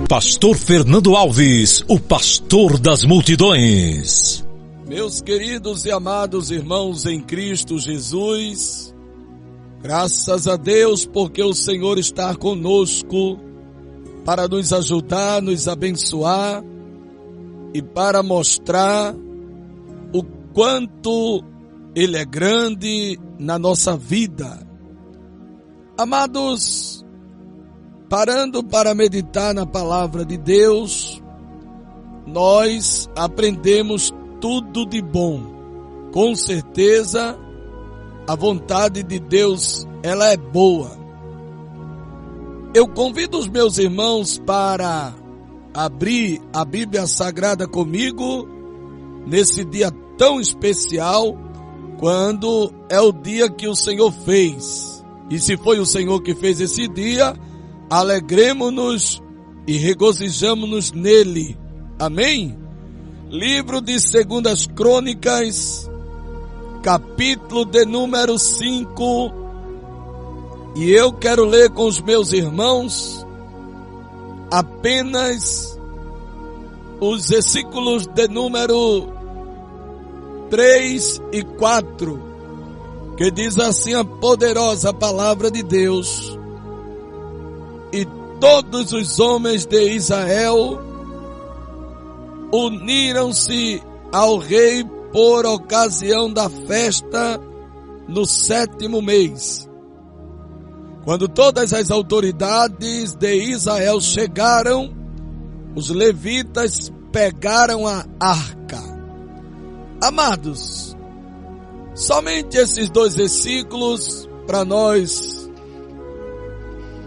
Pastor Fernando Alves, o pastor das multidões. Meus queridos e amados irmãos em Cristo Jesus, graças a Deus porque o Senhor está conosco para nos ajudar, nos abençoar e para mostrar o quanto Ele é grande na nossa vida. Amados, parando para meditar na palavra de Deus, nós aprendemos tudo de bom. Com certeza, a vontade de Deus, ela é boa. Eu convido os meus irmãos para abrir a Bíblia Sagrada comigo, nesse dia tão especial, quando é o dia que o Senhor fez. E se foi o Senhor que fez esse dia, alegremo-nos e regozijamo-nos nele. Amém? Livro de 2 Crônicas, capítulo de número 5. E eu quero ler com os meus irmãos apenas os versículos de número 3 e 4, que diz assim a poderosa palavra de Deus: e todos os homens de Israel uniram-se ao rei por ocasião da festa no 7º mês. Quando todas as autoridades de Israel chegaram, os levitas pegaram a arca. Amados, somente esses 2 versículos para nós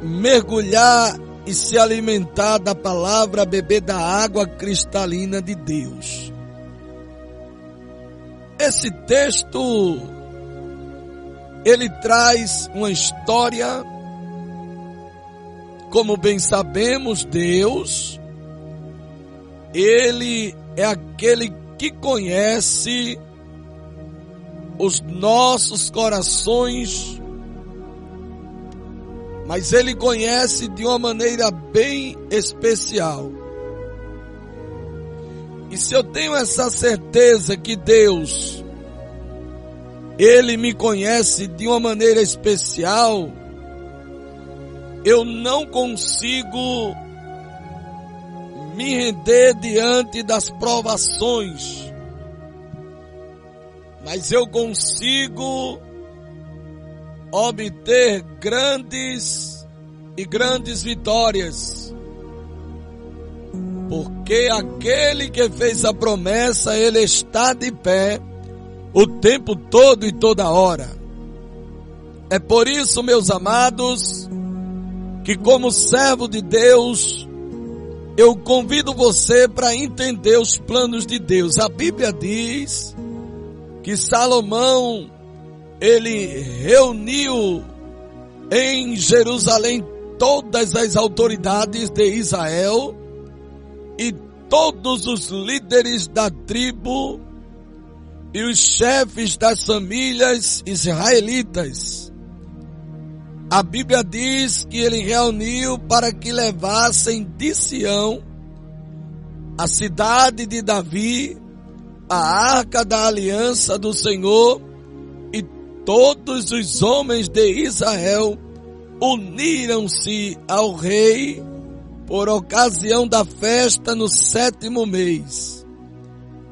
mergulhar e se alimentar da palavra, beber da água cristalina de Deus. Esse texto, ele traz uma história. Como bem sabemos, Deus, Ele é aquele que conhece os nossos corações, mas Ele conhece de uma maneira bem especial. E se eu tenho essa certeza que Deus, Ele me conhece de uma maneira especial, eu não consigo me render diante das provações, mas eu consigo obter grandes vitórias, porque aquele que fez a promessa, ele está de pé o tempo todo e toda hora. É por isso, meus amados, que como servo de Deus, eu convido você para entender os planos de Deus. A Bíblia diz que Salomão, ele reuniu em Jerusalém todas as autoridades de Israel e todos os líderes da tribo e os chefes das famílias israelitas. A Bíblia diz que ele reuniu para que levassem de Sião, a cidade de Davi, a arca da aliança do Senhor, e todos os homens de Israel uniram-se ao rei por ocasião da festa no 7º mês.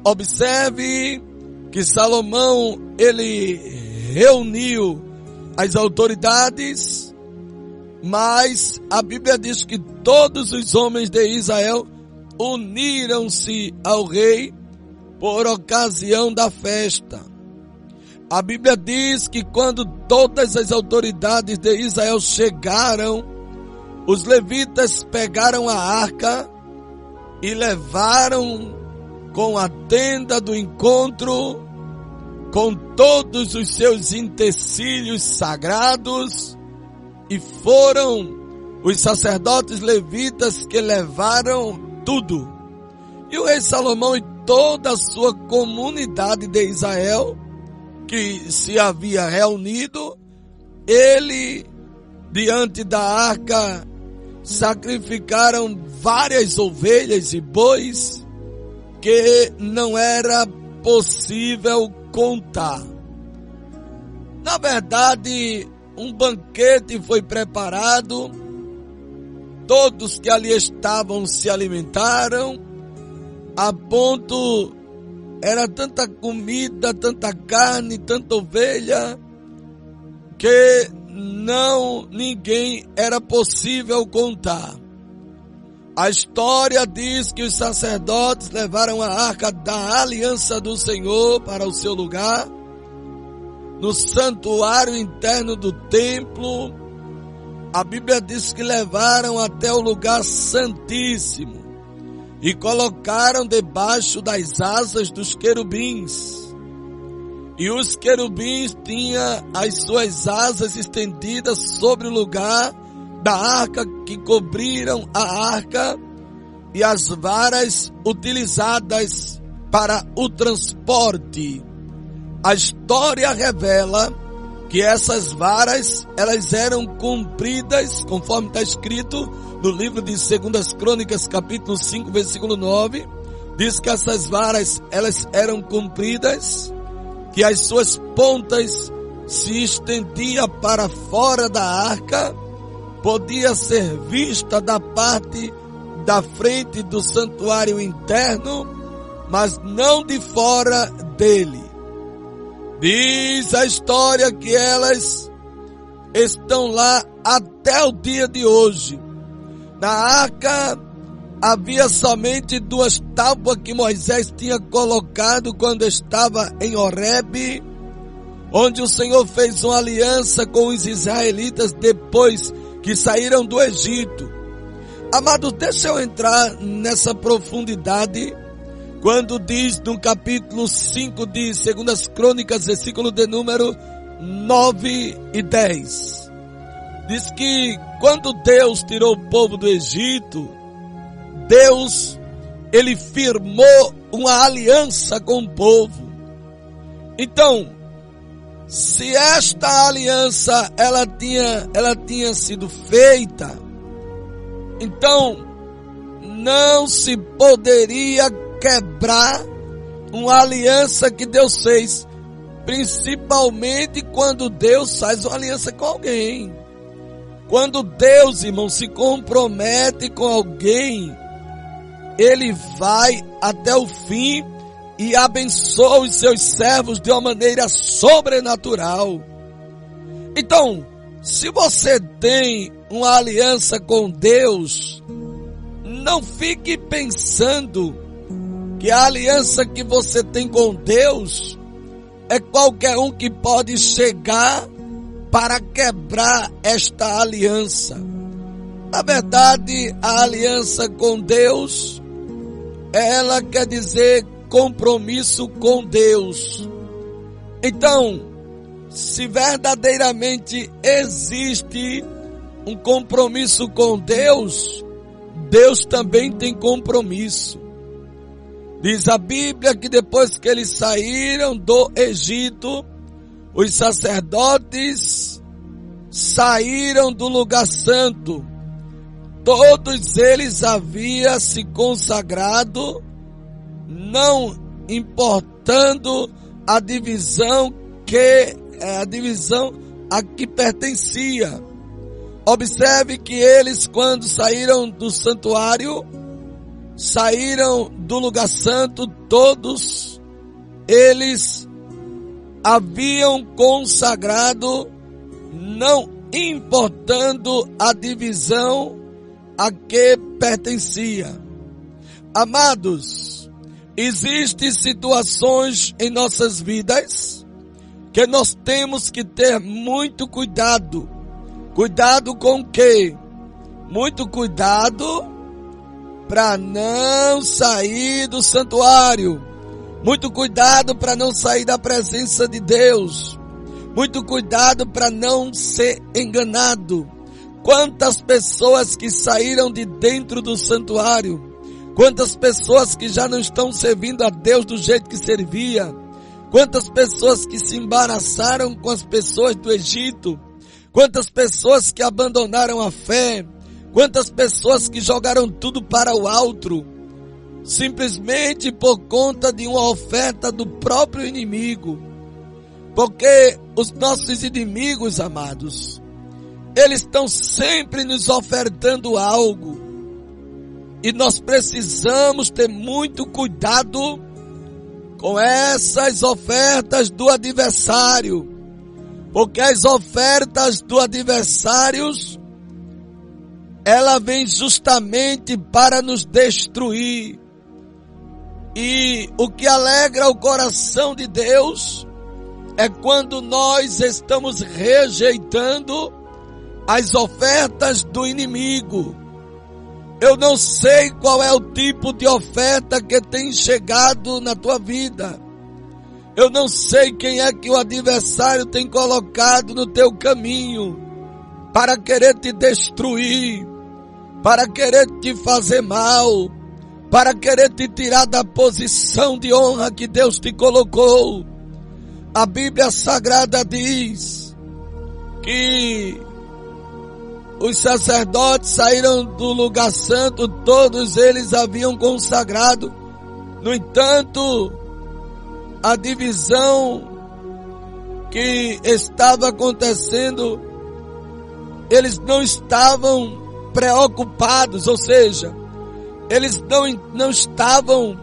Observe que Salomão, ele reuniu as autoridades, mas a Bíblia diz que todos os homens de Israel uniram-se ao rei por ocasião da festa. A Bíblia diz que quando todas as autoridades de Israel chegaram, os levitas pegaram a arca e levaram com a tenda do encontro, com todos os seus utensílios sagrados, e foram os sacerdotes levitas que levaram tudo. E o rei Salomão e toda a sua comunidade de Israel que se havia reunido, ele, diante da arca, sacrificaram várias ovelhas e bois que não era possível contar. Na verdade, um banquete foi preparado, todos que ali estavam se alimentaram, a ponto, era tanta comida, tanta carne, tanta ovelha, que ninguém era possível contar. A história diz que os sacerdotes levaram a arca da aliança do Senhor para o seu lugar, no santuário interno do templo. A Bíblia diz que levaram até o lugar santíssimo e colocaram debaixo das asas dos querubins. E os querubins tinham as suas asas estendidas sobre o lugar da arca, que cobriram a arca, e as varas utilizadas para o transporte. A história revela que essas varas, elas eram compridas, conforme está escrito no livro de 2 Crônicas, capítulo 5, versículo 9, diz que essas varas, elas eram compridas, que as suas pontas se estendiam para fora da arca, podia ser vista da parte da frente do santuário interno, mas não de fora dele. Diz a história que elas estão lá até o dia de hoje. Na arca havia somente 2 tábuas que Moisés tinha colocado quando estava em Horebe, onde o Senhor fez uma aliança com os israelitas depois que saíram do Egito. Amados, deixa eu entrar nessa profundidade, quando diz no capítulo 5 de 2 Crônicas, versículo de número 9 e 10. Diz que quando Deus tirou o povo do Egito, Deus, ele firmou uma aliança com o povo. Então, se esta aliança ela tinha sido feita, então não se poderia quebrar uma aliança que Deus fez, principalmente quando Deus faz uma aliança com alguém. Quando Deus, irmão, se compromete com alguém, ele vai até o fim e abençoa os seus servos de uma maneira sobrenatural. Então, se você tem uma aliança com Deus, não fique pensando que a aliança que você tem com Deus é qualquer um que pode chegar para quebrar esta aliança. Na verdade, a aliança com Deus, ela quer dizer compromisso com Deus. Então, se verdadeiramente existe um compromisso com Deus, Deus também tem compromisso. Diz a Bíblia que depois que eles saíram do Egito, os sacerdotes saíram do lugar santo. Todos eles haviam se consagrado, não importando a divisão a que pertencia. Observe que eles, quando saíram do santuário, saíram do lugar santo, todos eles haviam consagrado, não importando a divisão a que pertencia. Amados, existem situações em nossas vidas que nós temos que ter muito cuidado. Cuidado com o quê? Muito cuidado para não sair do santuário. Muito cuidado para não sair da presença de Deus. Muito cuidado para não ser enganado. Quantas pessoas que saíram de dentro do santuário, quantas pessoas que já não estão servindo a Deus do jeito que servia, Quantas pessoas que se embaraçaram com as pessoas do Egito, quantas pessoas que abandonaram a fé, quantas pessoas que jogaram tudo para o alto, simplesmente por conta de uma oferta do próprio inimigo. Porque os nossos inimigos, amados, eles estão sempre nos ofertando algo. E nós precisamos ter muito cuidado com essas ofertas do adversário. Porque as ofertas do adversário, ela vem justamente para nos destruir. E o que alegra o coração de Deus é quando nós estamos rejeitando as ofertas do inimigo. Eu não sei qual é o tipo de oferta que tem chegado na tua vida. Eu não sei quem é que o adversário tem colocado no teu caminho para querer te destruir, para querer te fazer mal, para querer te tirar da posição de honra que Deus te colocou. A Bíblia Sagrada diz que os sacerdotes saíram do lugar santo, todos eles haviam consagrado. No entanto, a divisão que estava acontecendo, eles não estavam preocupados, ou seja, eles não estavam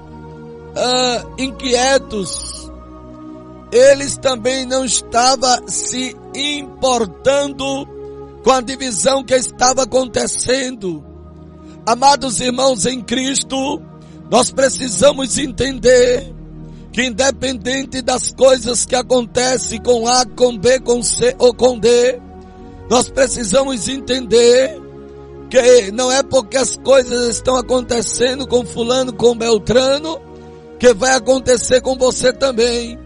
inquietos. Eles também não estavam se importando com a divisão que estava acontecendo. Amados irmãos em Cristo, nós precisamos entender que independente das coisas que acontecem com A, com B, com C ou com D, nós precisamos entender que não é porque as coisas estão acontecendo com fulano, com Beltrano, que vai acontecer com você também.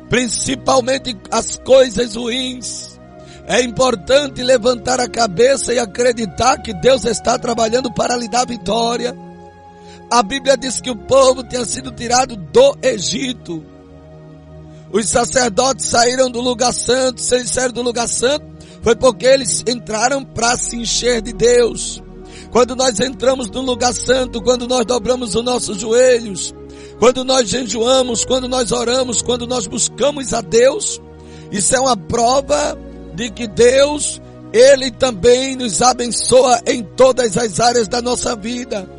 Principalmente as coisas ruins. É importante levantar a cabeça e acreditar que Deus está trabalhando para lhe dar vitória. A Bíblia diz que o povo tinha sido tirado do Egito. Os sacerdotes saíram do lugar santo. Se eles saíram do lugar santo, foi porque eles entraram para se encher de Deus. Quando nós entramos no lugar santo, quando nós dobramos os nossos joelhos, quando nós jejuamos, quando nós oramos, quando nós buscamos a Deus, isso é uma prova de que Deus, Ele também nos abençoa em todas as áreas da nossa vida.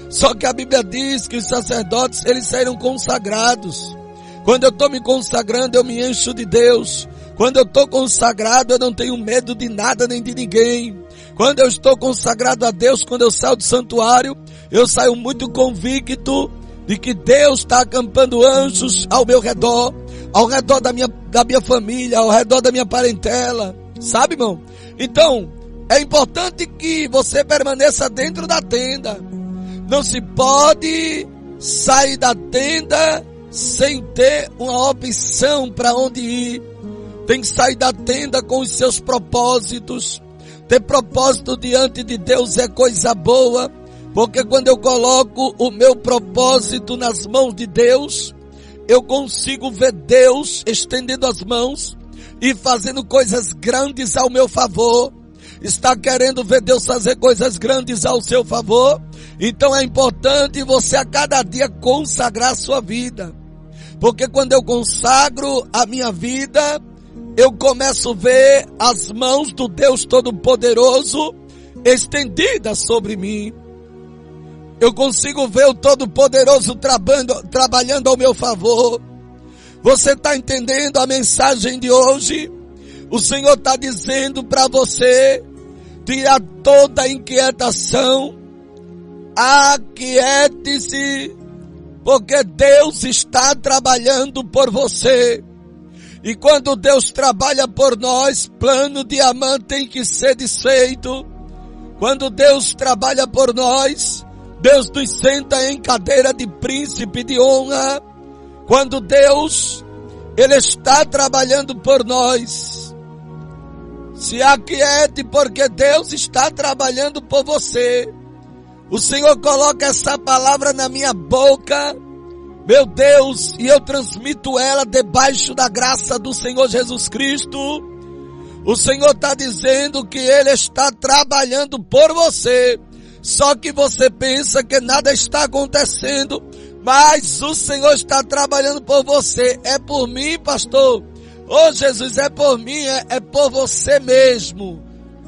Só que a Bíblia diz que os sacerdotes, eles saíram consagrados. Quando eu estou me consagrando, eu me encho de Deus. Quando eu estou consagrado, eu não tenho medo de nada nem de ninguém. Quando eu estou consagrado a Deus, quando eu saio do santuário, eu saio muito convicto de que Deus está acampando anjos ao meu redor, ao redor da minha família, ao redor da minha parentela. Sabe, irmão? Então, é importante que você permaneça dentro da tenda. Não se pode sair da tenda sem ter uma opção para onde ir. Tem que sair da tenda com os seus propósitos. Ter propósito diante de Deus é coisa boa, porque quando eu coloco o meu propósito nas mãos de Deus, eu consigo ver Deus estendendo as mãos e fazendo coisas grandes ao meu favor. Está querendo ver Deus fazer coisas grandes ao seu favor? Então é importante você a cada dia consagrar a sua vida. Porque quando eu consagro a minha vida, eu começo a ver as mãos do Deus Todo-Poderoso estendidas sobre mim. Eu consigo ver o Todo-Poderoso trabalhando ao meu favor. Você está entendendo a mensagem de hoje? O Senhor está dizendo para você tirar toda a inquietação. Aquiete-se, porque Deus está trabalhando por você. E quando Deus trabalha por nós, plano diamante tem que ser desfeito. Quando Deus trabalha por nós, Deus nos senta em cadeira de príncipe de honra. Quando Deus, Ele está trabalhando por nós, se aquiete, porque Deus está trabalhando por você. O Senhor coloca essa palavra na minha boca meu Deus, e eu transmito ela debaixo da graça do Senhor Jesus Cristo. O Senhor está dizendo que Ele está trabalhando por você, só que você pensa que nada está acontecendo, mas o Senhor está trabalhando por você. É por mim, pastor? Oh Jesus, é por mim, é por você mesmo.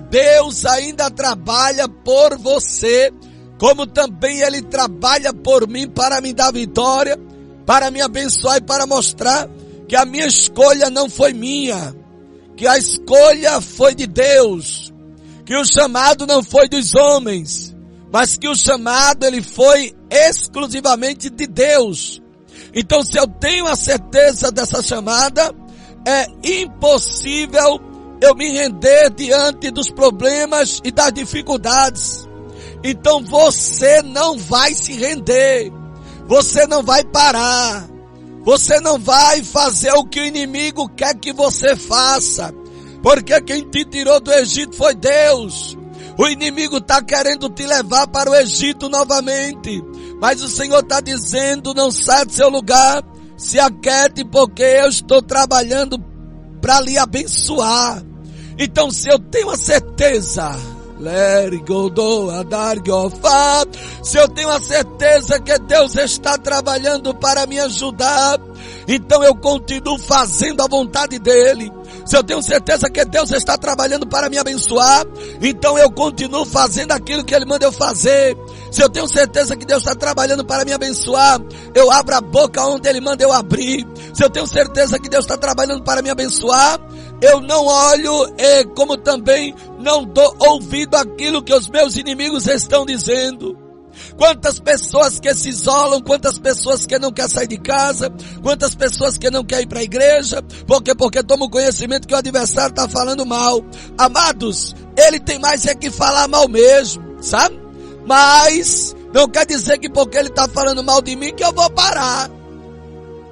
Deus ainda trabalha por você, como também Ele trabalha por mim para me dar vitória, para me abençoar e para mostrar que a minha escolha não foi minha, que a escolha foi de Deus, que o chamado não foi dos homens, mas que o chamado ele foi exclusivamente de Deus. Então, se eu tenho a certeza dessa chamada, é impossível eu me render diante dos problemas e das dificuldades. Então você não vai se render, você não vai parar, você não vai fazer o que o inimigo quer que você faça, porque quem te tirou do Egito foi Deus. O inimigo está querendo te levar para o Egito novamente, mas o Senhor está dizendo: não saia do seu lugar, se aquiete, porque eu estou trabalhando para lhe abençoar. Então, se eu tenho a certeza, se eu tenho a certeza que Deus está trabalhando para me ajudar, então eu continuo fazendo a vontade dEle. Se eu tenho certeza que Deus está trabalhando para me abençoar, então eu continuo fazendo aquilo que Ele manda eu fazer. Se eu tenho certeza que Deus está trabalhando para me abençoar, eu abro a boca onde Ele manda eu abrir. Se eu tenho certeza que Deus está trabalhando para me abençoar, eu não olho e como também não dou ouvido àquilo que os meus inimigos estão dizendo. Quantas pessoas que se isolam, quantas pessoas que não querem sair de casa, quantas pessoas que não querem ir para a igreja, porque tomam conhecimento que o adversário está falando mal. Amados, ele tem mais é que falar mal mesmo, sabe? Mas não quer dizer que porque ele está falando mal de mim que eu vou parar.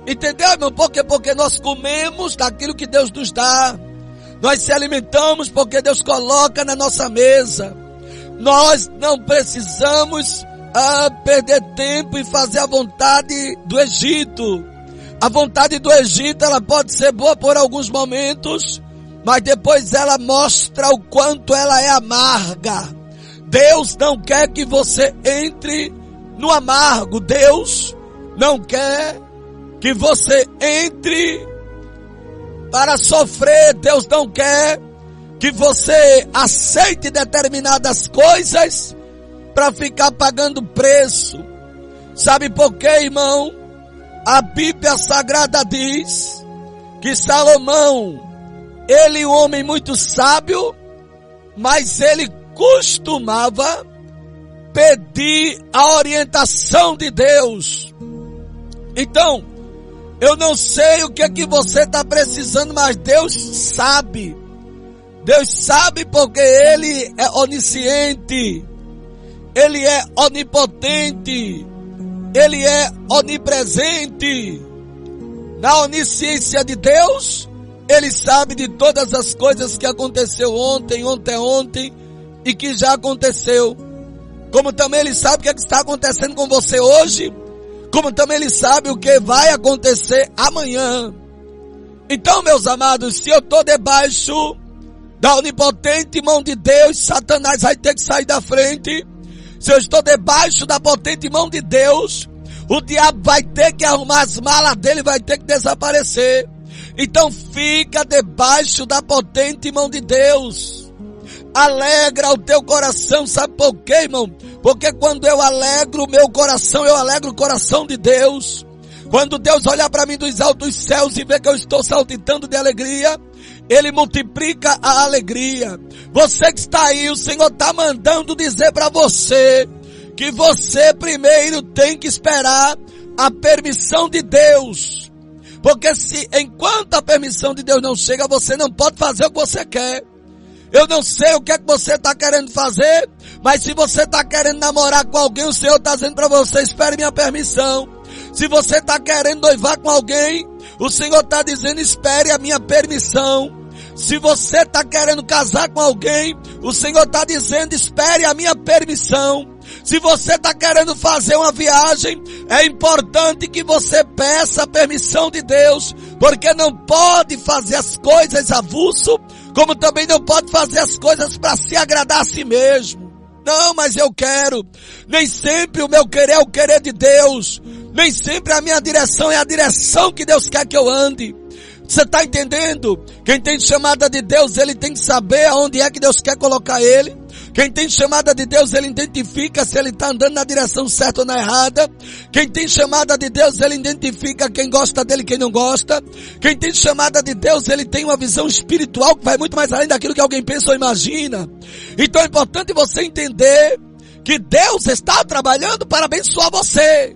Entendeu, irmão? Porque nós comemos daquilo que Deus nos dá. Nós se alimentamos porque Deus coloca na nossa mesa. Nós não precisamos perder tempo e fazer a vontade do Egito. A vontade do Egito, ela pode ser boa por alguns momentos, mas depois ela mostra o quanto ela é amarga. Deus não quer que você entre no amargo. Deus não quer que você entre para sofrer. Deus não quer que você aceite determinadas coisas para ficar pagando preço. Sabe por quê, irmão? A Bíblia Sagrada diz que Salomão, ele um homem muito sábio, mas ele costumava pedir a orientação de Deus. Então, eu não sei o que é que você está precisando, mas Deus sabe. Deus sabe porque Ele é onisciente, Ele é onipotente, Ele é onipresente. Na onisciência de Deus, Ele sabe de todas as coisas que aconteceu ontem e que já aconteceu. Como também Ele sabe o que está acontecendo com você hoje, como também Ele sabe o que vai acontecer amanhã. Então, meus amados, se eu estou debaixo da onipotente mão de Deus, Satanás vai ter que sair da frente. Se eu estou debaixo da potente mão de Deus, o diabo vai ter que arrumar as malas dele, vai ter que desaparecer. Então fica debaixo da potente mão de Deus. Alegra o teu coração, sabe por quê, irmão? Porque quando eu alegro o meu coração, eu alegro o coração de Deus. Quando Deus olha para mim dos altos céus e vê que eu estou saltitando de alegria, Ele multiplica a alegria. Você que está aí, o Senhor está mandando dizer para você que você primeiro tem que esperar a permissão de Deus. Porque se enquanto a permissão de Deus não chega, você não pode fazer o que você quer. Eu não sei o que é que você está querendo fazer, mas se você está querendo namorar com alguém, o Senhor está dizendo para você: espere minha permissão. Se você está querendo noivar com alguém, o Senhor está dizendo: espere a minha permissão. Se você está querendo casar com alguém, o Senhor está dizendo: espere a minha permissão. Se você está querendo fazer uma viagem, é importante que você peça a permissão de Deus, porque não pode fazer as coisas avulso, como também não pode fazer as coisas para se agradar a si mesmo. Não, mas eu quero. Nem sempre o meu querer é o querer de Deus. Nem sempre a minha direção é a direção que Deus quer que eu ande. Você está entendendo? Quem tem chamada de Deus, ele tem que saber aonde é que Deus quer colocar ele. Quem tem chamada de Deus, ele identifica se ele está andando na direção certa ou na errada. Quem tem chamada de Deus, ele identifica quem gosta dele e quem não gosta. Quem tem chamada de Deus, ele tem uma visão espiritual que vai muito mais além daquilo que alguém pensa ou imagina. Então é importante você entender que Deus está trabalhando para abençoar você.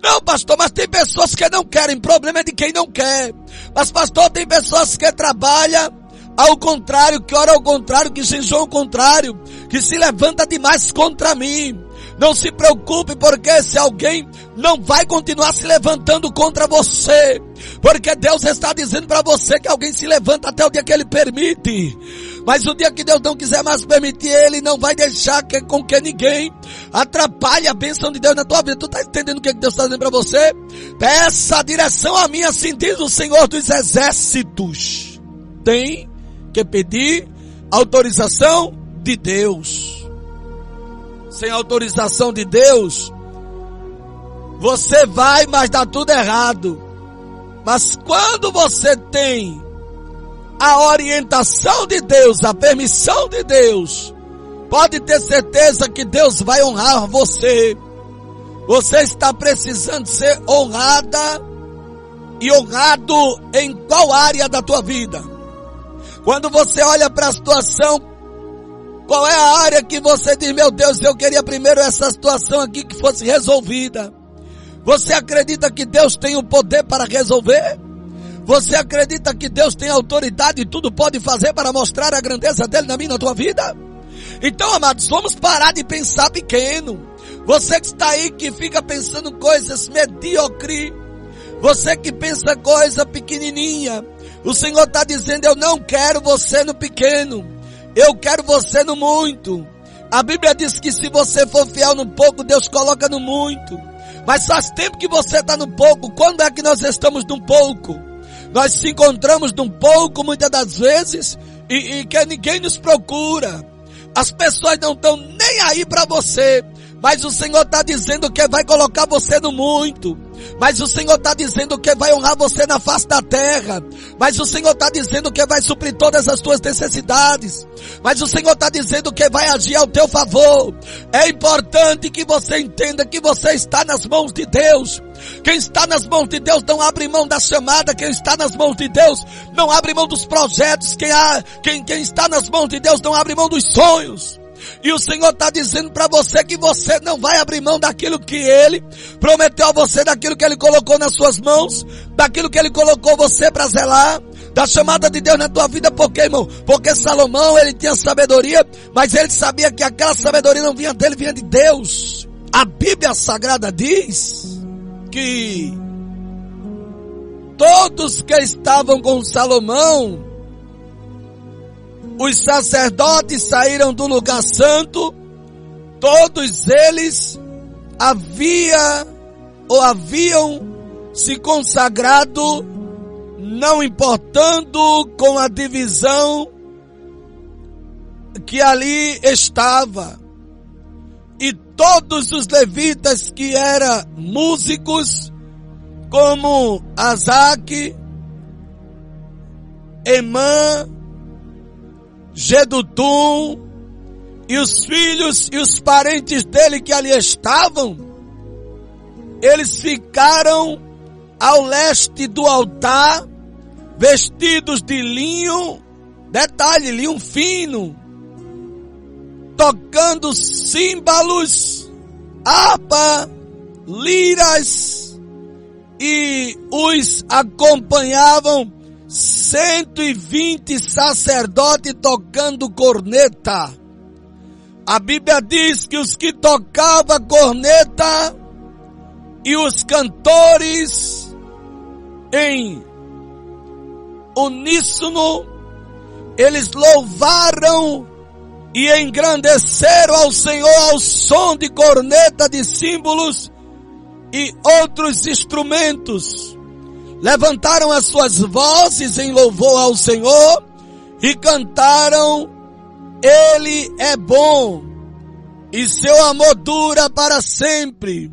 Não, pastor, mas tem pessoas que não querem. O problema é de quem não quer. Mas, pastor, tem pessoas que trabalham ao contrário, que ora ao contrário, que jejum ao contrário, que se levanta demais contra mim. Não se preocupe, porque se alguém não vai continuar se levantando contra você, porque Deus está dizendo para você que alguém se levanta até o dia que Ele permite. Mas o dia que Deus não quiser mais permitir, Ele não vai deixar com que ninguém atrapalhe a bênção de Deus na tua vida. Tu está entendendo o que Deus está dizendo para você? Peça a direção a mim, assim diz o Senhor dos Exércitos. Tem que pedir autorização de Deus. Sem autorização de Deus, você vai, mas dá tudo errado. Mas quando você tem a orientação de Deus, a permissão de Deus, pode ter certeza que Deus vai honrar você. Você está precisando ser honrada e honrado em qual área da tua vida? Quando você olha para a situação, qual é a área que você diz, meu Deus, eu queria primeiro essa situação aqui que fosse resolvida? Você acredita que Deus tem o poder para resolver? Você acredita que Deus tem autoridade e tudo pode fazer para mostrar a grandeza dele na minha e na tua vida? Então, amados, vamos parar de pensar pequeno. Você que está aí, que fica pensando coisas medíocres, você que pensa coisa pequenininha, o Senhor está dizendo, eu não quero você no pequeno, eu quero você no muito. A Bíblia diz que se você for fiel no pouco, Deus coloca no muito. Mas faz tempo que você está no pouco. Quando é que nós estamos no pouco? Nós se encontramos num pouco muitas das vezes e que ninguém nos procura. As pessoas não estão nem aí para você. Mas o Senhor está dizendo que vai colocar você no muito. Mas o Senhor está dizendo que vai honrar você na face da terra. Mas o Senhor está dizendo que vai suprir todas as tuas necessidades. Mas o Senhor está dizendo que vai agir ao teu favor. É importante que você entenda que você está nas mãos de Deus. Quem está nas mãos de Deus não abre mão da chamada. Quem está nas mãos de Deus não abre mão dos projetos. Quem está nas mãos de Deus não abre mão dos sonhos. E o Senhor está dizendo para você que você não vai abrir mão daquilo que Ele prometeu a você, daquilo que Ele colocou nas suas mãos, daquilo que Ele colocou você para zelar, da chamada de Deus na tua vida. Por quê, irmão? Porque Salomão, ele tinha sabedoria, mas ele sabia que aquela sabedoria não vinha dele, vinha de Deus. A Bíblia Sagrada diz que todos que estavam com Salomão, os sacerdotes saíram do lugar santo, todos eles haviam se consagrado, não importando com a divisão que ali estava. E todos os levitas que eram músicos, como Asaque, Emã, Gedutum e os filhos e os parentes dele que ali estavam, eles ficaram ao leste do altar, vestidos de linho, detalhe, linho fino, tocando símbolos, harpa, liras, e os acompanhavam 120 sacerdotes tocando corneta. A Bíblia diz que os que tocavam corneta e os cantores em uníssono, eles louvaram e engrandeceram ao Senhor ao som de corneta, de símbolos e outros instrumentos. Levantaram as suas vozes em louvor ao Senhor e cantaram: Ele é bom e seu amor dura para sempre.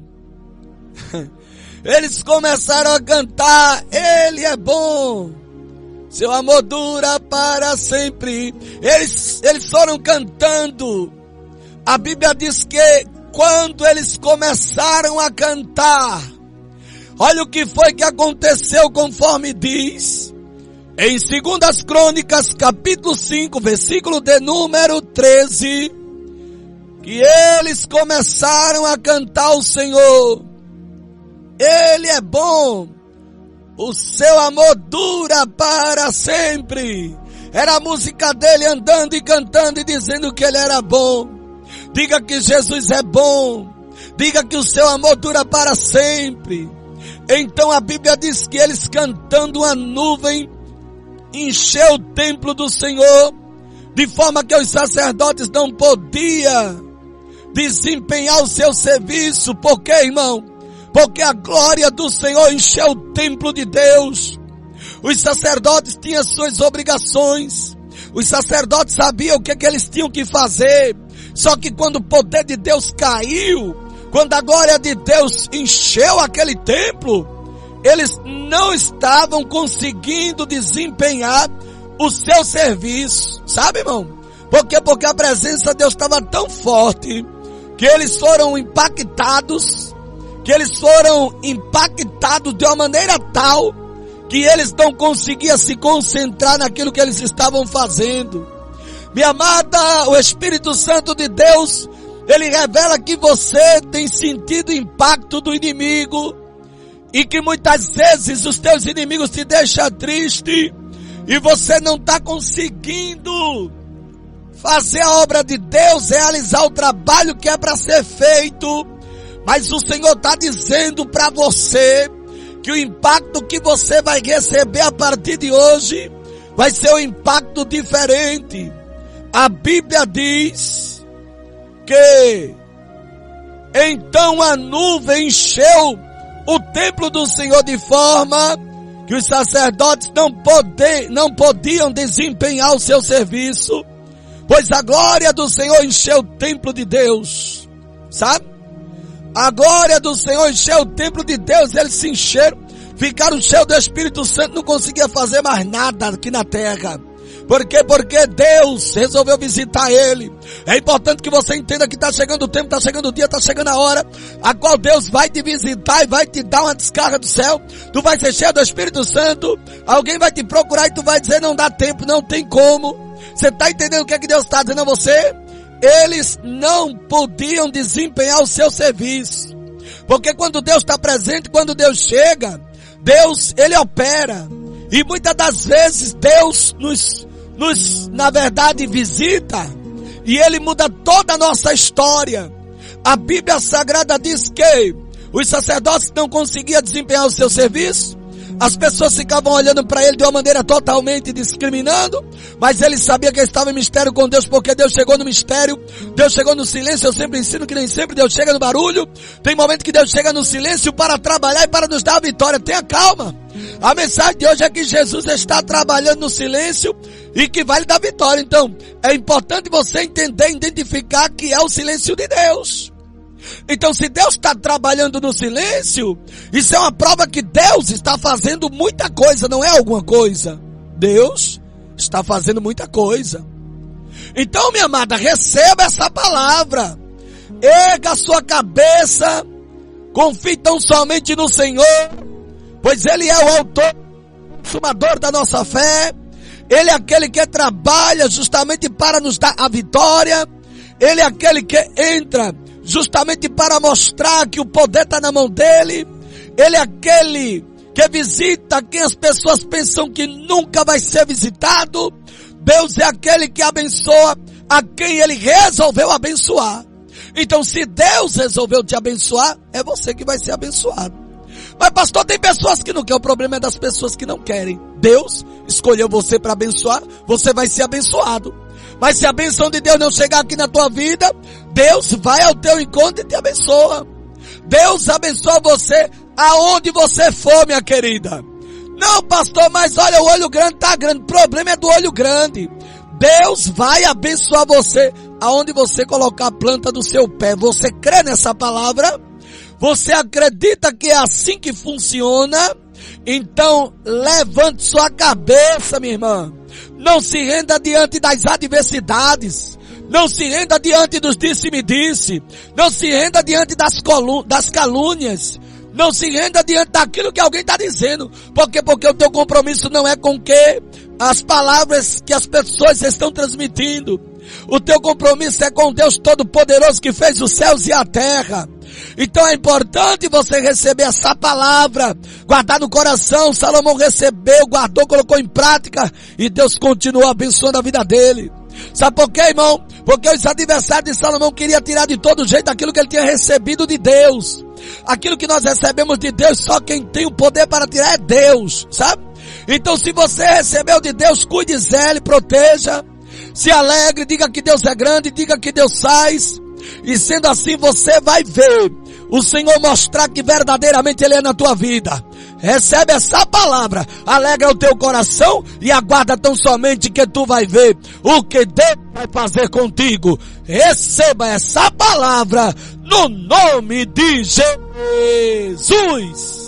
Eles começaram a cantar: Ele é bom, seu amor dura para sempre. Eles foram cantando. A Bíblia diz que quando eles começaram a cantar, olha o que foi que aconteceu, conforme diz em 2 Crônicas, capítulo 5, versículo de número 13, que eles começaram a cantar ao Senhor: Ele é bom, o seu amor dura para sempre. Era a música dele andando e cantando e dizendo que ele era bom. Diga que Jesus é bom. Diga que o seu amor dura para sempre. Então a Bíblia diz que eles cantando, uma nuvem encheu o templo do Senhor, de forma que os sacerdotes não podiam desempenhar o seu serviço. Por quê, irmão? Porque a glória do Senhor encheu o templo de Deus. Os sacerdotes tinham suas obrigações. Os sacerdotes sabiam o que eles tinham que fazer. Só que quando o poder de Deus caiu, quando a glória de Deus encheu aquele templo, eles não estavam conseguindo desempenhar o seu serviço. Sabe, irmão? Por quê? Porque a presença de Deus estava tão forte que eles foram impactados. De uma maneira tal que eles não conseguiam se concentrar naquilo que eles estavam fazendo. Minha amada, o Espírito Santo de Deus, ele revela que você tem sentido o impacto do inimigo e que muitas vezes os teus inimigos te deixam triste e você não está conseguindo fazer a obra de Deus, realizar o trabalho que é para ser feito. Mas o Senhor está dizendo para você que o impacto que você vai receber a partir de hoje vai ser um impacto diferente. A Bíblia diz que então a nuvem encheu o templo do Senhor de forma que os sacerdotes não podiam desempenhar o seu serviço, pois a glória do Senhor encheu o templo de Deus. Sabe? A glória do Senhor encheu o templo de Deus, eles se encheram, ficaram cheios do Espírito Santo, não conseguia fazer mais nada aqui na terra. Por quê? Porque Deus resolveu visitar ele. É importante que você entenda que está chegando o tempo, está chegando o dia, está chegando a hora, a qual Deus vai te visitar e vai te dar uma descarga do céu. Tu vai ser cheio do Espírito Santo, alguém vai te procurar e tu vai dizer: não dá tempo, não tem como. Você está entendendo o que é que Deus está dizendo a você? Eles não podiam desempenhar o seu serviço. Porque quando Deus está presente, quando Deus chega, Deus, ele opera. E muitas das vezes Deus na verdade visita e ele muda toda a nossa história. A Bíblia Sagrada diz que os sacerdotes não conseguiam desempenhar o seu serviço. As pessoas ficavam olhando para ele de uma maneira totalmente discriminando, mas ele sabia que ele estava em mistério com Deus, porque Deus chegou no mistério, Deus chegou no silêncio. Eu sempre ensino que nem sempre Deus chega no barulho. Tem momento que Deus chega no silêncio para trabalhar e para nos dar a vitória. Tenha calma. A mensagem de hoje é que Jesus está trabalhando no silêncio e que vai lhe dar vitória. Então, é importante você entender, identificar que é o silêncio de Deus. Então, se Deus está trabalhando no silêncio, isso é uma prova que Deus está fazendo muita coisa, não é alguma coisa. Deus está fazendo muita coisa. Então, minha amada, receba essa palavra. Erga a sua cabeça, confie tão somente no Senhor, pois Ele é o autor, consumador da nossa fé. Ele é aquele que trabalha justamente para nos dar a vitória. Ele é aquele que entra justamente para mostrar que o poder está na mão dele. Ele é aquele que visita quem as pessoas pensam que nunca vai ser visitado. Deus é aquele que abençoa a quem ele resolveu abençoar. Então, se Deus resolveu te abençoar, é você que vai ser abençoado. Mas pastor, tem pessoas que não querem. O problema é das pessoas que não querem. Deus escolheu você para abençoar, você vai ser abençoado. Mas se a bênção de Deus não chegar aqui na tua vida, Deus vai ao teu encontro e te abençoa. Deus abençoa você aonde você for, minha querida. Não, pastor, mas olha, o olho grande está grande. O problema é do olho grande. Deus vai abençoar você aonde você colocar a planta do seu pé. Você crê nessa palavra? Você acredita que é assim que funciona? Então, levante sua cabeça, minha irmã. Não se renda diante das adversidades. Não se renda diante dos disse-me-disse. Não se renda diante das calúnias. Não se renda diante daquilo que alguém está dizendo. Por quê? Porque o teu compromisso não é com que as palavras que as pessoas estão transmitindo. O teu compromisso é com Deus Todo-Poderoso que fez os céus e a terra. Então é importante você receber essa palavra, guardar no coração. Salomão recebeu, guardou, colocou em prática e Deus continuou abençoando a vida dele. Sabe por quê, irmão? Porque os adversários de Salomão queriam tirar de todo jeito aquilo que ele tinha recebido de Deus. Aquilo que nós recebemos de Deus, só quem tem o poder para tirar é Deus, sabe? Então se você recebeu de Deus, cuide, zele, proteja, se alegre, diga que Deus é grande, diga que Deus faz. E sendo assim, você vai ver o Senhor mostrar que verdadeiramente Ele é na tua vida. Recebe essa palavra, alegra o teu coração e aguarda tão somente que tu vai ver o que Deus vai fazer contigo. Receba essa palavra no nome de Jesus.